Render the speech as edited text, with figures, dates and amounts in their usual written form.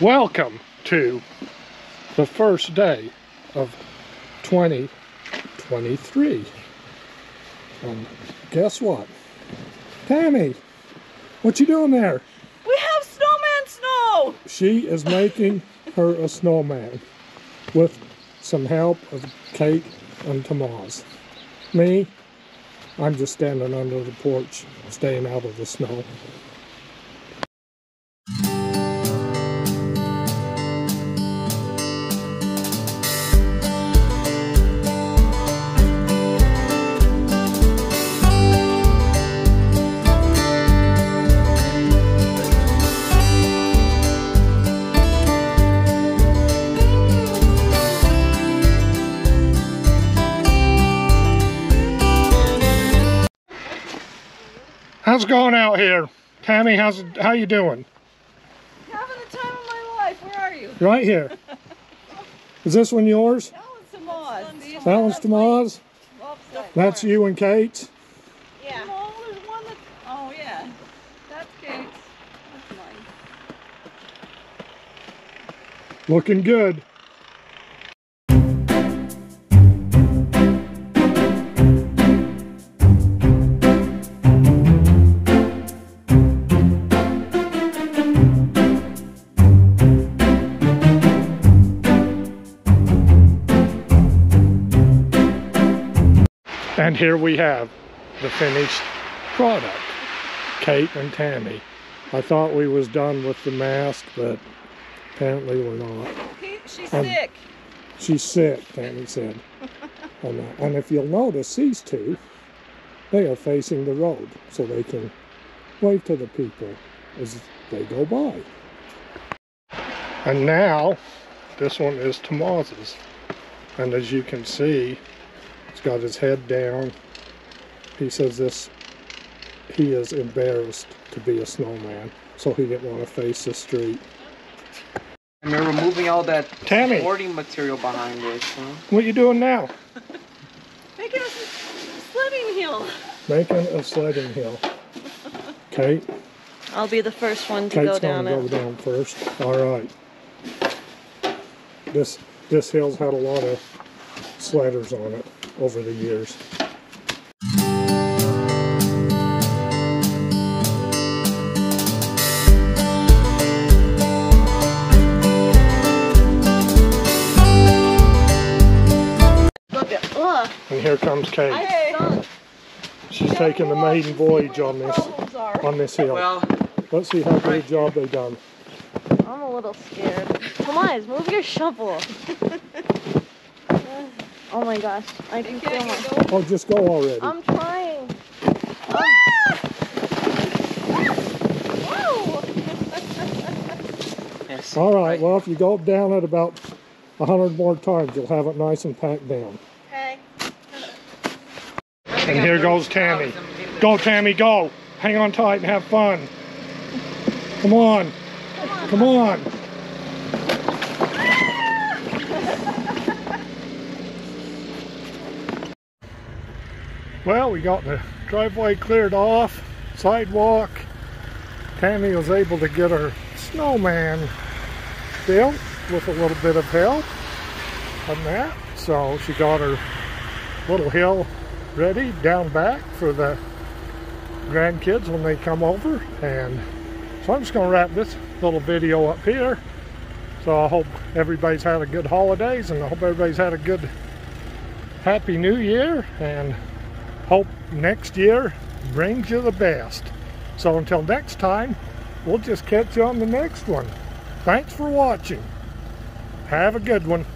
Welcome to the first day of 2023. Guess what? Tammy, what you doing there? We have snowman snow! She is making her a snowman with some help of Kate and Tomas. Me, I'm just standing under the porch, staying out of the snow. How's it going out here? Tammy, how you doing? Having the time of my life. Where are you? Right here. Is this one yours? That one's Tomas. That one's Tomas? That's you and Kate's? Yeah. No, there's one that... Oh, yeah. That's Kate's. That's mine. Looking good. And here we have the finished product, Kate and Tammy. I thought we was done with the mask, but apparently we're not. She's sick. She's sick, Tammy said. And if you'll notice, these two, they are facing the road, so they can wave to the people as they go by. And now, this one is Tomas's. And as you can see, he's got his head down. He says he is embarrassed to be a snowman, so he didn't want to face the street. And they're removing all that Tammy, sporting material behind it. Huh? What you doing now? Making a sledding hill. Making a sledding hill. Kate? I'll be the first one to Kate's go down gonna it. go down first. All right. This hill's had a lot of sledders on it over the years. And here comes Kate. She's taking the maiden voyage on this hill. Well, let's see how good a job they've done. I'm a little scared. Tomas, move your shovel. Oh my gosh, I can feel my... Oh, just go already. I'm trying. Whoa! yes. All right, well, if you go down it about 100 more times, you'll have it nice and packed down. Okay. And here goes Tammy. Go, Tammy, go. Hang on tight and have fun. Come on. Come on. Well, we got the driveway cleared off, sidewalk. Tammy was able to get her snowman built with a little bit of help on that. So she got her little hill ready down back for the grandkids when they come over. And so I'm just going to wrap this little video up here. So I hope everybody's had a good holidays, and I hope everybody's had a good happy new year, and hope next year brings you the best. So until next time, we'll just catch you on the next one. Thanks for watching. Have a good one.